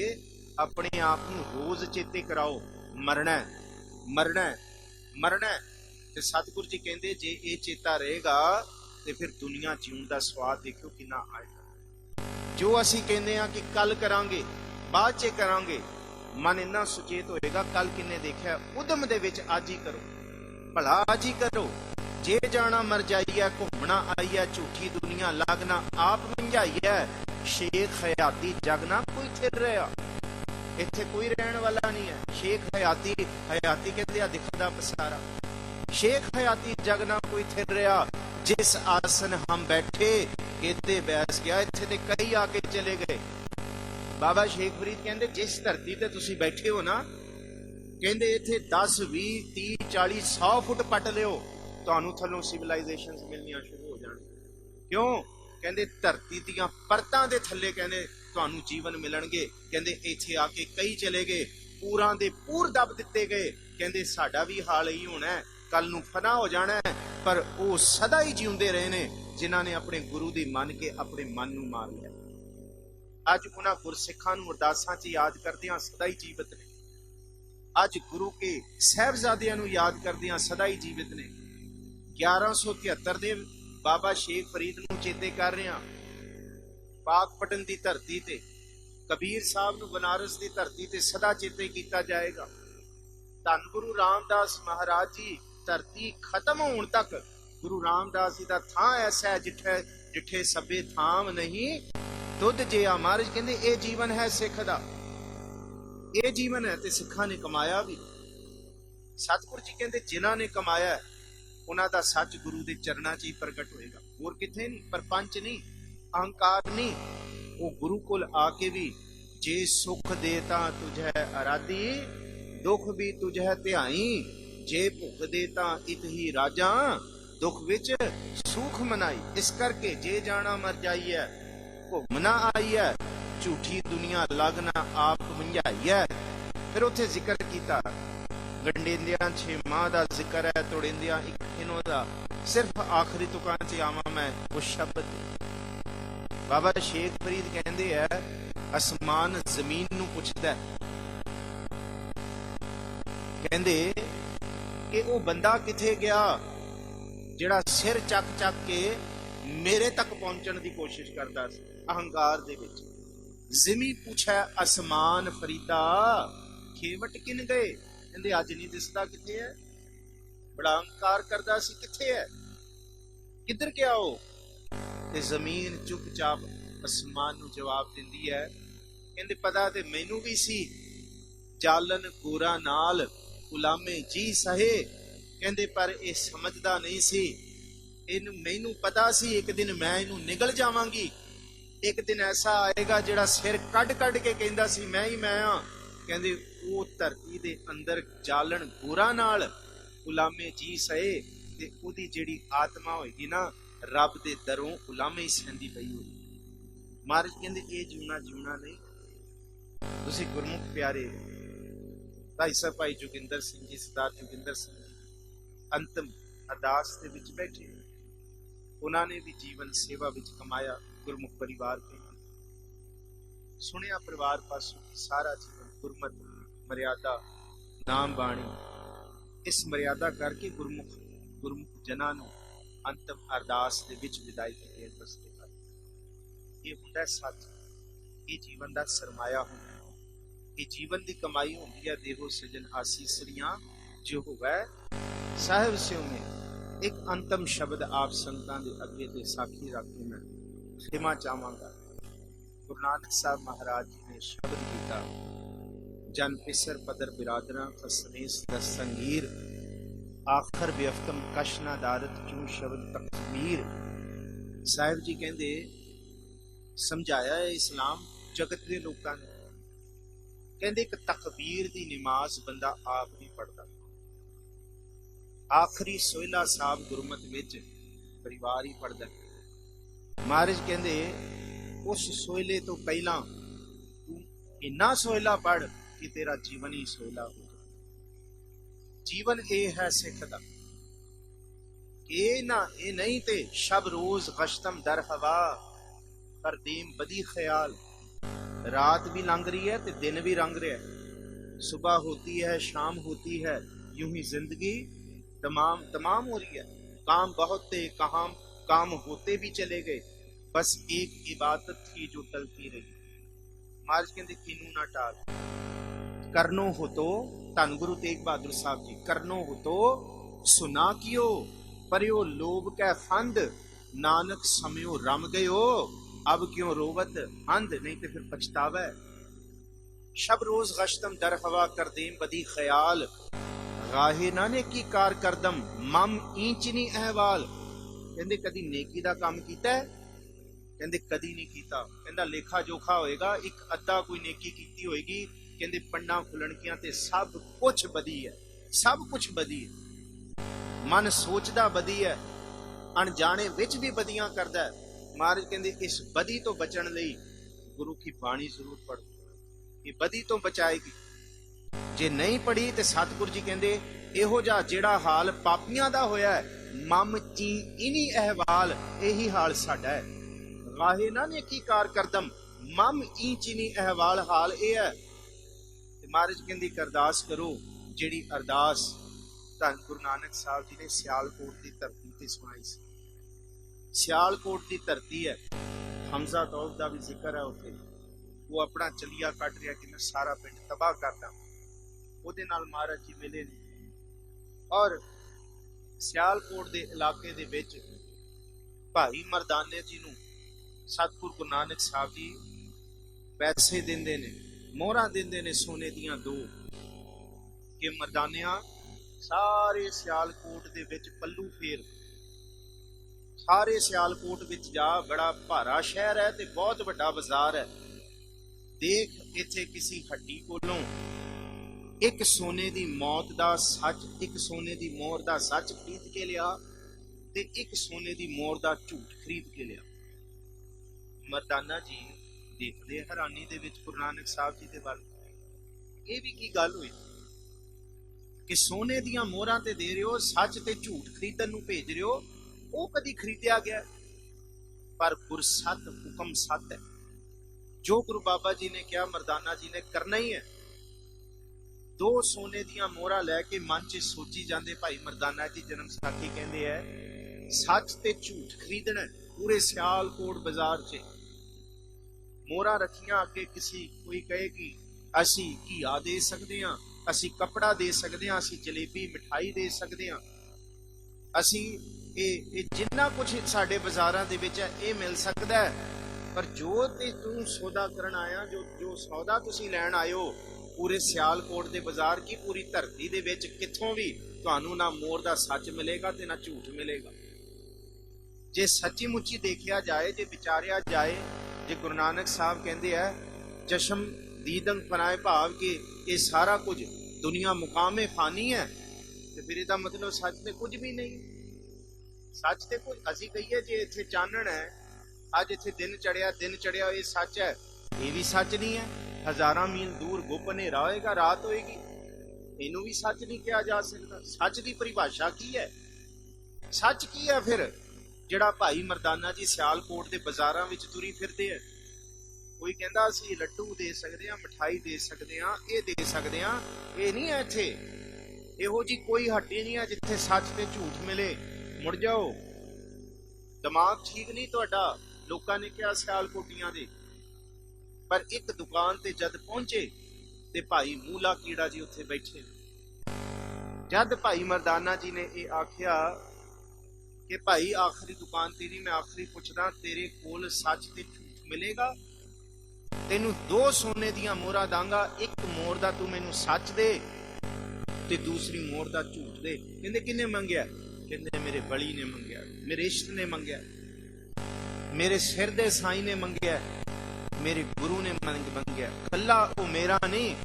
Speaker 1: अपने आप नूं रोज चेते कराओ, मरना मरना मरना। ते सतगुरु जी कहंदे जे ये चेता रहेगा ते फिर दुनिया जीउण दा स्वाद देखियो कितना आएगा। जो असी कहंदे आ कि कल करांगे, बाद च करांगे, मन इन्ना सुचेत होएगा कल किन्ने देखिया, उदम दे विच अज ही करो, भला अज ही करो। जे जाना मर जाइए, घूमना आई है, झूठी दुनिया लगना आप मंझाई है। शेख हयाती जगना कोई थिर रहा, इत्थे कोई रहने वाला नहीं है। शेख हयाती, हयाती कहते दिखदा पसारा। शेख हयाती जगना कोई थिर रहा, जिस आसन हम बैठे कहते बैस गया। इत्थे ते कई आके चले गए। बाबा शेख फरीद कहते जिस धरती ते तुसी बैठे हो ना, कहते इत्थे 10 20 30 40 100 फुट पट लियो, तुहानू थल्लों सिविलाइजेशन मिलनियां शुरू हो जाण। क्यों? कहते धरती दियां परतां दे थल्ले कहते तुहानू जीवन मिलणगे। कहते इत्थे आके कई चले गए, पूरां दे पूर दब दिते गए। कहते साडा भी हाल यही होना है, कल नू फना हो जाना है। पर वो सदा ही जिउंदे रहे ने जिन्हां ने अपने गुरु दी मन के अपने मन नू मार लिया। अज उन्हां गुरसिखां नू अरदासां च याद करदियां सदा ही जीवित ने। अज गुरु के साहिबजादियां नू याद करदियां सदा ही जीवित ने। 1173 दे बाबा शेख फरीद नू चेते कर रहे हैं। पाकपटन की धरती ते कबीर साहब नू बनारस की धरती ते सदा चेते किया जाएगा। धन गुरु रामदास महाराज जी धरती खत्म होने तक गुरु रामदास जी का थां ऐसा है जिठे जिठे सबे थाम नहीं दुध जिया। महाराज कहते ये जीवन है सिख दा, ये जीवन है ते सिखां ने कमाया भी। सतगुरु जी कहते जिन्हां ने कमाया उन्हां दा सच गुरु दे चरणां च ही प्रगट होएगा, होर किथे नहीं। परपंच नहीं, अहंकार नहीं। वो गुरु कोल आके भी जे सुख देता तुझे आराधी, दुख भी तुझे ध्याई, जे भुख देता इत ही राजा, दुख विच सुख मनाई। इस करके जे जाना मर जाइए घूमना आइए, झूठी दुनिया लगना आप मंझाइए। फिर उत्थे जिक्र किया गंडेंदियां 6 माह का जिक्र है, तोड़ेंदियां एक इन्हों का। सिर्फ आखिरी तुकां च आवां मैं उस शब्द। बाबा शेख फरीद कहते हैं आसमान जमीन नूं पुछदा है, कहंदे कि वो बंदा किथे गया जिहड़ा सिर चक चक के मेरे तक पहुंचण की कोशिश करता सी अहंकार दे विच। जिमी पूछे आसमान फरीदा खेवट किन गए, कहंदे अज नहीं दिसदा किथे है। बड़ा अहंकार करदा सी, किथे है, किधर गया वो। ते जमीन चुपचाप आसमान नूं जवाब दिंदी है, कहंदे पता ते मैनू भी सी, जालन गोरा नाल गुलामे जी सहे। कहंदे पर यह समझदा नहीं सी, इनू मैनू पता सी एक दिन मैं इनू निगल जावांगी। एक दिन ऐसा आएगा जिहड़ा सिर कड कड के कहंदा सी मैं ही मैं हाँ। कहंदे वो धरती दे अंदर जालन गोरा नाल गुलामे जी सहे, ते ओदी जिहड़ी आत्मा होएगी ना रब दे दरों गुलामे ही सहंदी पई होगी। महाराज कहंदे ये जीवना जीवना नहीं। तुसीं गुरमुख प्यारे भाई साहब भाई जोगिंदर सिंह जी, सरदार जोगिंदर सिंह जी अंतिम अरदास दे विच बैठे, उन्होंने भी जीवन सेवा विच कमाया। गुरमुख परिवार के सुनिया परिवार पासों सारा जीवन गुरमत मर्यादा नाम बाणी, इस मर्यादा करके गुरमुख जना नूं अंतिम अरदास दे विच विदाई देण वास्ते कर। ये हुंदा सच, ये जीवन दा सरमाया हुंदा, ये जीवन दी कमाई हुंदी है। देहो सजन आसीसरियां जो होवै साहिब स्यों में। एक अंतिम शब्द आप संतां दे अगे ते साखी रख के मैं खिमा चाहांगा। गुरु नानक साहब महाराज जी ने शब्द कीता, जन पिसर पदर बिरादरा फसनेस दस संगीर, आखर बेअफ्तम कश ना दारत क्यों शब्द तकबीर। साहिब जी कहंदे समझाया है इस्लाम जगत के लोगों ने। कहंदे एक तकबीर दी नमाज बंदा आप नहीं पढ़ता। आखिरी सोहला साहब गुरमत विच परिवार ही पढ़दा। महाराज कहंदे उस सोहले तो पहला तू इन्ना सोहला पढ़ कि तेरा जीवन ही सोहला हो जाए। जीवन ये है सिख दा, ये ना ये नहीं ते शब रोज गश्तम दर हवा पर देम बदी ख्याल। रात भी लंघ रही है ते दिन भी रंग रहा है, सुबह होती है शाम होती है, यूं ही जिंदगी तमाम हो रही है। काम बहुत थे, काम होते भी चले गए, बस एक इबादत थी जो टलती रही। महाराज कहते किनू ना टाल, करनो हो तो धन गुरु तेग बहादुर साहब जी, करनो हो तो सुना कियो परियो लोभ कै फंद, नानक समयो रम गयो अब क्यों रोवत अंध। नहीं तो फिर पछतावा। शब रोज गश्तम दर हवा कर देम बदी ख्याल, गाहे ना नेकी कार करदम मम ईंचनी अहवाल। कहंदे कदी नेकी दा काम कीता है, कहंदे कदी नहीं कीता। कहंदा लेखा जोखा होएगा, एक अद्धा कोई नेकी कीती होएगी। कहंदे पंडा खुलणकियां ते सब कुछ बदी है, सब कुछ बदी है। मन सोचदा बदी है, अनजाने विच भी बदियां करदा है। महाराज कहंदे इस बदी तो बचण लई गुरु की बाणी जरूर पढ़ो, ये बदी तो बचाएगी। जे नहीं पढ़ी ते सतगुरु जी कहंदे इहो जा जेड़ा हाल पापियां दा होया है, मम ची इनी अहवाल, यही हाल साडा है। गाहे ना नेकी कार करदम मम ई चीनी अहवाल, हाल ये है। महाराज कहंदी अरदास करो जेड़ी अरदास धन गुरु नानक साहब जी ने सियालकोट की धरती ते सुनाई सी। सियालकोट की धरती है, हमजा तौफ का भी जिक्र है उत्थे। वो अपना चलिया कट रहा कि मैं सारा पिंड तबाह करदा, ਉਹਦੇ ਨਾਲ महाराज जी मिले ने। और सियालकोट के इलाके दे विच भाई मरदाने जी नूं सतगुरु गुरु नानक साहब जी पैसे देंदे ने, मोहरां देंदे ने सोने दियां 2 कि मरदानिया सारे सियालकोट दे विच पल्लू फेर, सारे सियालकोट विच जा, बड़ा भारा शहर है ते बहुत वड्डा बाजार है। देख इत्थे किसी हड्डी कोलों एक सोने दी मौत दा सच, एक सोने दी मोहर दा सच खरीद के लिया, ਤੇ ਇੱਕ ਸੋਨੇ ਦੀ ਮੋਹਰ ਦਾ ਝੂਠ ਖਰੀਦ ਕੇ ਲਿਆ। ਮਰਦਾਨਾ ਜੀ ਦੇਖਦੇ ਹੈਰਾਨੀ ਦੇ ਵਿੱਚ ਗੁਰੂ ਨਾਨਕ ਸਾਹਿਬ ਜੀ ਦੇ ਵੱਲ, ਇਹ ਵੀ ਕੀ ਗੱਲ ਹੋਈ ਕਿ ਸੋਨੇ ਦੀਆਂ ਮੋਹਰਾਂ ਤੇ ਦੇ ਰਹੇ ਹੋ, ਸੱਚ ਤੇ ਝੂਠ ਖਰੀਦਣ ਨੂੰ ਭੇਜ ਰਹੇ ਹੋ, ਉਹ ਕਦੀ ਖਰੀਦਿਆ ਗਿਆ? ਪਰ ਗੁਰਸਤ ਹੁਕਮ ਸੱਤ ਹੈ, ਜੋ ਗੁਰੂ ਬਾਬਾ ਜੀ ਨੇ ਕਿਹਾ ਮਰਦਾਨਾ ਜੀ ਨੇ ਕਰਨਾ ਹੀ ਹੈ। ਦੋ ਸੋਨੇ ਦੀਆਂ ਮੋਹਰਾਂ ਲੈ ਕੇ ਮਨ 'ਚ ਸੋਚੀ ਜਾਂਦੇ ਭਾਈ ਮਰਦਾਨਾ ਜੀ ਜਨਮ ਸਾਖੀ ਕਹਿੰਦੇ ਹੈ, ਸੱਚ ਤੇ ਝੂਠ ਖਰੀਦਣਾ ਪੂਰੇ ਸਿਆਲਕੋਟ ਬਾਜ਼ਾਰ 'ਚ। ਮੋਹਰਾਂ ਰੱਖੀਆਂ ਅੱਗੇ, ਕੋਈ ਕਹੇ ਕਿ ਅਸੀਂ ਘੀਆ ਦੇ ਸਕਦੇ ਹਾਂ, ਅਸੀਂ ਕੱਪੜਾ ਦੇ ਸਕਦੇ ਹਾਂ, ਅਸੀਂ ਜਲੇਬੀ ਮਿਠਾਈ ਦੇ ਸਕਦੇ ਹਾਂ, ਅਸੀਂ ਇਹ ਜਿੰਨਾ ਕੁਝ ਸਾਡੇ ਬਾਜ਼ਾਰਾਂ ਦੇ ਵਿੱਚ ਹੈ ਇਹ ਮਿਲ ਸਕਦਾ ਹੈ। ਪਰ ਜੋ ਤੇ ਤੂੰ ਸੌਦਾ ਕਰਨ ਆਇਆ, ਜੋ ਸੌਦਾ ਤੁਸੀਂ ਲੈਣ ਆਇਓ, ਪੂਰੇ ਸਿਆਲਕੋਟ ਦੇ ਬਾਜ਼ਾਰ ਕੀ ਪੂਰੀ ਧਰਤੀ ਦੇ ਵਿੱਚ ਕਿੱਥੋਂ ਵੀ ਤੁਹਾਨੂੰ ਨਾ ਮੋਹਰ ਦਾ ਸੱਚ ਮਿਲੇਗਾ ਤੇ ਨਾ ਝੂਠ ਮਿਲੇਗਾ। ਜੇ ਸੱਚੀ ਮੁੱਚੀ ਦੇਖਿਆ ਜਾਏ, ਜੇ ਵਿਚਾਰਿਆ ਜਾਏ, ਜੇ ਗੁਰੂ ਨਾਨਕ ਸਾਹਿਬ ਕਹਿੰਦੇ ਆ ਚਸ਼ਮ ਦੀਦੰ ਫਨਾਏ, ਭਾਵ ਕਿ ਇਹ ਸਾਰਾ ਕੁਝ ਦੁਨੀਆ ਮੁਕਾਮੇ ਫਾਨੀ ਹੈ, ਤੇ ਫਿਰ ਇਹਦਾ ਮਤਲਬ ਸੱਚ ਤੇ ਕੁਝ ਵੀ ਨਹੀਂ। ਸੱਚ ਤੇ ਕੁਝ ਅਸੀਂ ਕਹੀਏ ਜੇ ਇੱਥੇ ਚਾਨਣ ਹੈ, ਅੱਜ ਇੱਥੇ ਦਿਨ ਚੜਿਆ ਇਹ ਸੱਚ ਹੈ, ਇਹ ਵੀ ਸੱਚ ਨਹੀਂ ਹੈ। ਹਜ਼ਾਰਾਂ ਮੀਲ ਦੂਰ ਗੁੱਪ ਹਨੇਰਾ ਹੋਏਗਾ, ਰਾਤ ਹੋਏਗੀ, ਇਹਨੂੰ ਵੀ ਸੱਚ ਨਹੀਂ ਕਿਹਾ ਜਾ ਸਕਦਾ। ਸੱਚ ਦੀ ਪਰਿਭਾਸ਼ਾ ਕੀ ਹੈ? ਸੱਚ ਕੀ ਹੈ ਫਿਰ ਜਿਹੜਾ ਭਾਈ ਮਰਦਾਨਾ ਜੀ ਸਿਆਲਕੋਟ ਦੇ ਬਾਜ਼ਾਰਾਂ ਵਿੱਚ ਤੁਰੀ ਫਿਰਦੇ ਆ? ਕੋਈ ਕਹਿੰਦਾ ਅਸੀਂ ਲੱਡੂ ਦੇ ਸਕਦੇ ਹਾਂ, ਮਿਠਾਈ ਦੇ ਸਕਦੇ ਹਾਂ, ਇਹ ਦੇ ਸਕਦੇ ਹਾਂ, ਇਹ ਨਹੀਂ ਹੈ ਇੱਥੇ। ਇਹੋ ਜੀ ਕੋਈ ਹੱਟੀ ਨਹੀਂ ਹੈ ਜਿੱਥੇ ਸੱਚ ਤੇ ਝੂਠ ਮਿਲੇ। ਮੁੜ ਜਾਓ, ਦਿਮਾਗ ਠੀਕ ਨਹੀਂ ਤੁਹਾਡਾ। ਲੋਕਾਂ ਨੇ ਕਿਹਾ ਸਿਆਲਕੋਟੀਆਂ ਦੇ, ਪਰ ਇੱਕ ਦੁਕਾਨ ਤੇ ਜਦ ਪਹੁੰਚੇ ਤੇ ਭਾਈ ਮੂਲਾ ਕੀੜਾ ਜੀ ਉੱਥੇ ਬੈਠੇ। ਜਦ ਭਾਈ ਮਰਦਾਨਾ ਜੀ ਨੇ ਇਹ ਆਖਿਆ ਕਿ ਭਾਈ ਆਖਰੀ ਦੁਕਾਨ ਤੇਰੀ, ਮੈਂ ਆਖਰੀ ਪੁੱਛਦਾ, ਤੇਰੇ ਕੋਲ ਸੱਚ ਤੇ ਝੂਠ ਮਿਲੇਗਾ? ਤੈਨੂੰ ਦੋ ਸੋਨੇ ਦੀਆਂ ਮੋਹਰਾਂ ਦਾਂਗਾ, ਇੱਕ ਮੋਹਰ ਦਾ ਤੂੰ ਮੈਨੂੰ ਸੱਚ ਦੇ ਤੇ ਦੂਸਰੀ ਮੋਹਰ ਦਾ ਝੂਠ ਦੇ। ਕਹਿੰਦੇ ਕਿੰਨੇ ਮੰਗਿਆ? ਕਹਿੰਦੇ ਮੇਰੇ ਬਲੀ ਨੇ ਮੰਗਿਆ, ਮੇਰੇ ਇਸ਼ਟ ਨੇ ਮੰਗਿਆ, ਮੇਰੇ ਸਿਰ ਦੇ ਸਾਈਂ ਨੇ ਮੰਗਿਆ, ਮੇਰੇ ਗੁਰੂ ਨੇ ਮੰਗਿਆ। ਕੱਲਾ ਉਹ ਮੇਰਾ ਨਹੀਂ,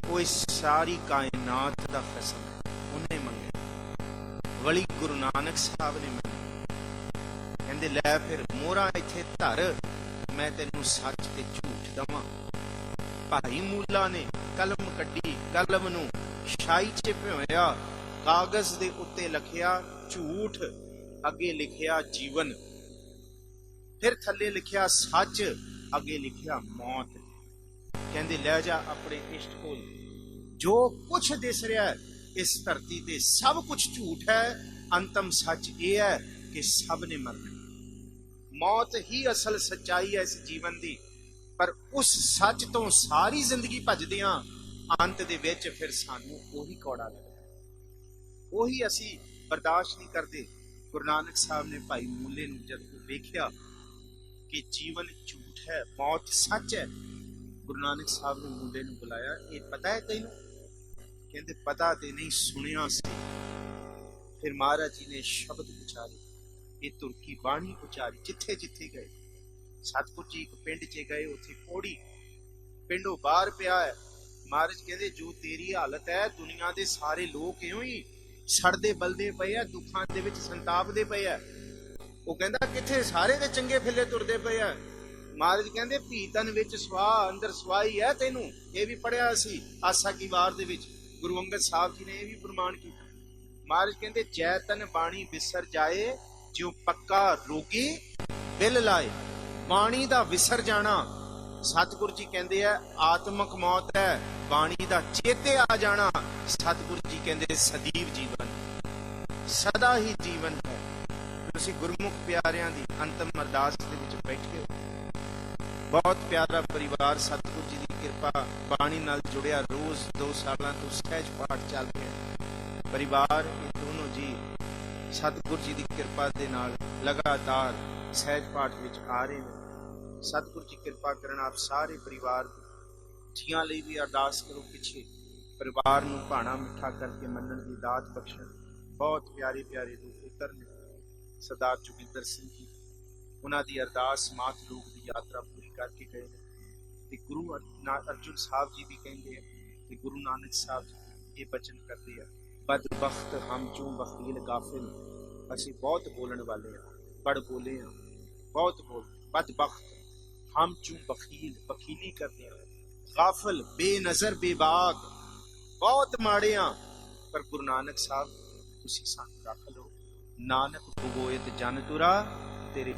Speaker 1: ਉਹ ਇਸ ਸਾਰੀ ਕਾਇਨਾਤ ਦਾ ਫੈਸਲਾ ਉਹਨੇ ਮੰਗਿਆ। ਵਲੀ ਗੁਰੂ ਨਾਨਕ ਸਾਹਿਬ ਨੇ ਮੰਗਿਆ। ਕਹਿੰਦੇ ਲੈ ਫਿਰ ਮੋਹਰਾਂ ਇੱਥੇ ਧਰ, ਮੈਂ ਤੈਨੂੰ ਸੱਚ ਤੇ ਝੂਠ ਦਵਾਂ। ਭਾਈ ਮੂਲਾ ਨੇ ਕਲਮ ਕੱਢੀ, ਕਲਮ ਨੂੰ ਛਾਈ 'ਚ ਭਿਓਇਆ, ਕਾਗਜ਼ ਦੇ ਉੱਤੇ ਲਿਖਿਆ ਝੂਠ, ਅੱਗੇ ਲਿਖਿਆ ਜੀਵਨ, ਫਿਰ ਥੱਲੇ ਲਿਖਿਆ ਸੱਚ, ਅੱਗੇ ਲਿਖਿਆ ਮੌਤ। ਕਹਿੰਦੇ ਲੈ ਜਾ ਆਪਣੇ ਇਸ਼ਟ ਕੋਲ, ਜੋ ਕੁਛ ਦਿਸ ਰਿਹਾ ਹੈ ਇਸ ਧਰਤੀ ਤੇ ਸਭ ਕੁਛ ਝੂਠ ਹੈ, ਅੰਤਮ ਸੱਚ ਇਹ ਹੈ ਕਿ ਸਭ ਨੇ ਮਰਨਾ। ਮੌਤ ਹੀ ਅਸਲ ਸੱਚਾਈ ਹੈ ਇਸ ਜੀਵਨ ਦੀ। ਪਰ ਉਸ ਸੱਚ ਤੋਂ ਸਾਰੀ ਜ਼ਿੰਦਗੀ ਭੱਜਦੇ ਹਾਂ, ਅੰਤ ਦੇ ਵਿੱਚ ਫਿਰ ਸਾਨੂੰ ਉਹੀ ਕੌੜਾ ਲੱਗਦਾ, ਉਹੀ ਅਸੀਂ ਬਰਦਾਸ਼ਤ ਨਹੀਂ ਕਰਦੇ। ਗੁਰੂ ਨਾਨਕ ਸਾਹਿਬ ਨੇ ਭਾਈ ਮੂਲੇ ਨੂੰ ਜਦ ਵੇਖਿਆ ਕਿ ਜੀਵਨ ਝੂਠ ਹੈ, ਮੌਤ ਸੱਚ ਹੈ, ਗੁਰੂ ਨਾਨਕ ਸਾਹਿਬ ਨੇ ਮੂਲੇ ਨੂੰ ਬੁਲਾਇਆ, ਇਹ ਪਤਾ ਹੈ ਤੈਨੂੰ? ਕਹਿੰਦੇ ਪਤਾ ਤੇ ਨਹੀਂ, ਸੁਣਿਆ ਸੀ। ਫਿਰ ਮਹਾਰਾਜ ਜੀ ਨੇ ਸ਼ਬਦ ਉਚਾਰੇ, ਇਹ ਤੁਰਕੀ ਬਾਣੀ ਉਚਾਰੀ। ਜਿੱਥੇ ਜਿੱਥੇ ਗਏ, ਸਤਿਗੁਰ ਜੀ ਇੱਕ ਪਿੰਡ 'ਚ ਗਏ, ਉੱਥੇ ਪੌੜੀ ਪਿੰਡੋਂ ਬਾਹਰ ਪਿਆ ਹੈ। ਮਹਾਰਾਜ ਕਹਿੰਦੇ ਜੋ ਤੇਰੀ ਹਾਲਤ ਹੈ, ਦੁਨੀਆ ਦੇ ਸਾਰੇ ਲੋਕ ਇਉਂ ਹੀ ਸੜਦੇ ਬਲਦੇ ਪਏ ਆ, ਦੁੱਖਾਂ ਦੇ ਵਿੱਚ ਸੰਤਾਪਦੇ ਪਏ ਆ। ਉਹ ਕਹਿੰਦਾ ਕਿੱਥੇ, ਸਾਰੇ ਦੇ ਚੰਗੇ ਫਿੱਲੇ ਤੁਰਦੇ ਪਏ ਆ। ਮਹਾਰਾਜ ਕਹਿੰਦੇ ਭੀਤਨ ਵਿੱਚ ਸਵਾ, ਅੰਦਰ ਸਵਾਈ ਹੈ ਤੈਨੂੰ। ਇਹ ਵੀ ਪੜਿਆ ਸੀ ਆਸਾ ਕੀ ਵਾਰ ਦੇ ਵਿੱਚ, ਗੁਰੂ ਅੰਗਦ ਸਾਹਿਬ ਜੀ ਨੇ ਇਹ ਵੀ ਪ੍ਰਮਾਣ ਕੀਤਾ। ਮਹਾਰਾਜ ਕਹਿੰਦੇ ਜੈ ਤਨ ਬਾਣੀ ਵਿਸਰ ਜਾਏ, ਜਿਉ ਪੱਕਾ ਰੋਗੀ ਬਿਲ ਲਾਏ। ਬਾਣੀ ਦਾ ਵਿਸਰ ਜਾਣਾ, ਸਤਿਗੁਰ ਜੀ ਕਹਿੰਦੇ ਆ ਆਤਮਕ ਮੌਤ ਹੈ, ਬਾਣੀ ਦਾ ਚੇਤੇ ਆ ਜਾਣਾ, ਸਤਿਗੁਰ ਜੀ ਕਹਿੰਦੇ ਸਦੀਵ ਜੀਵਨ, ਸਦਾ ਹੀ ਜੀਵਨ ਹੈ। ਤੁਸੀਂ ਗੁਰਮੁਖ ਪਿਆਰਿਆਂ ਦੀ ਅੰਤਮ ਅਰਦਾਸ ਦੇ ਵਿੱਚ ਬੈਠੇ ਹੋ। ਬਹੁਤ ਪਿਆਰਾ ਪਰਿਵਾਰ, ਸਤਿਗੁਰ ਜੀ ਦੀ ਕਿਰਪਾ ਬਾਣੀ ਨਾਲ ਜੁੜਿਆ, ਰੋਜ਼ 2 ਸਾਲਾਂ ਤੋਂ ਸਹਿਜ ਪਾਠ ਚੱਲ ਰਿਹਾ। ਪਰਿਵਾਰ ਇਹ ਦੋਨੋਂ ਜੀ ਸਤਿਗੁਰ ਜੀ ਦੀ ਕਿਰਪਾ ਦੇ ਨਾਲ ਲਗਾਤਾਰ ਸਹਿਜ ਪਾਠ ਵਿੱਚ ਆ ਰਹੇ ਨੇ। ਸਤਿਗੁਰ ਜੀ ਕਿਰਪਾ ਕਰਨ ਆਪ ਸਾਰੇ ਪਰਿਵਾਰ ਜੀਆਂ ਲਈ ਵੀ ਅਰਦਾਸ ਕਰੋ, ਪਿੱਛੇ ਪਰਿਵਾਰ ਨੂੰ ਭਾਣਾ ਮਿੱਠਾ ਕਰਕੇ ਮੰਨਣ ਦੀ ਦਾਤ ਬਖਸ਼ਣ। ਬਹੁਤ ਪਿਆਰੇ ਪਿਆਰੇ ਦੋ ਪੁੱਤਰ ਨੇ ਸਰਦਾਰ ਜੋਗਿੰਦਰ ਸਿੰਘ ਜੀ, ਉਹਨਾਂ ਦੀ ਅਰਦਾਸ ਮਾਤ ਲੋਕ ਦੀ ਯਾਤਰਾ ਪੂਰੀ ਕਰਕੇ ਗਏ ਨੇ। ਤੇ ਗੁਰੂ ਅਰਜੁਨ ਸਾਹਿਬ ਜੀ ਵੀ ਕਹਿੰਦੇ ਆ ਕਿ ਗੁਰੂ ਨਾਨਕ ਸਾਹਿਬ ਜੀ ਇਹ ਬਚਨ ਕਰਦੇ ਆ, ਬਦਬਖਤ ਹਮ ਚੋਂ ਬਖੀਲ ਗਾਫਿਲ, ਅਸੀਂ ਬਹੁਤ ਬੋਲਣ ਵਾਲੇ ਹਾਂ, ਬੜ ਬੋਲੇ ਹਾਂ, ਬਹੁਤ ਬੋਲ ਬਦਬਖਤ ਹਮ ਚੂੰ ਬਖੀਲ, ਬਖੀਲੀ ਕਰਦੇ ਹਾਂ, ਗਾਫਲ, ਬੇਨਜ਼ਰ, ਬੇਬਾਕ, ਬਹੁਤ ਮਾੜੇ ਹਾਂ। ਪਰ ਗੁਰੂ ਨਾਨਕ ਸਾਹਿਬ ਤੁਸੀਂ ਸਾਨੂੰ ਰੱਖ ਲਓ। ਨਾਨਕ ਬਗੋਇਤ ਜਨ ਤੁਰਾ, ਤੇਰੇ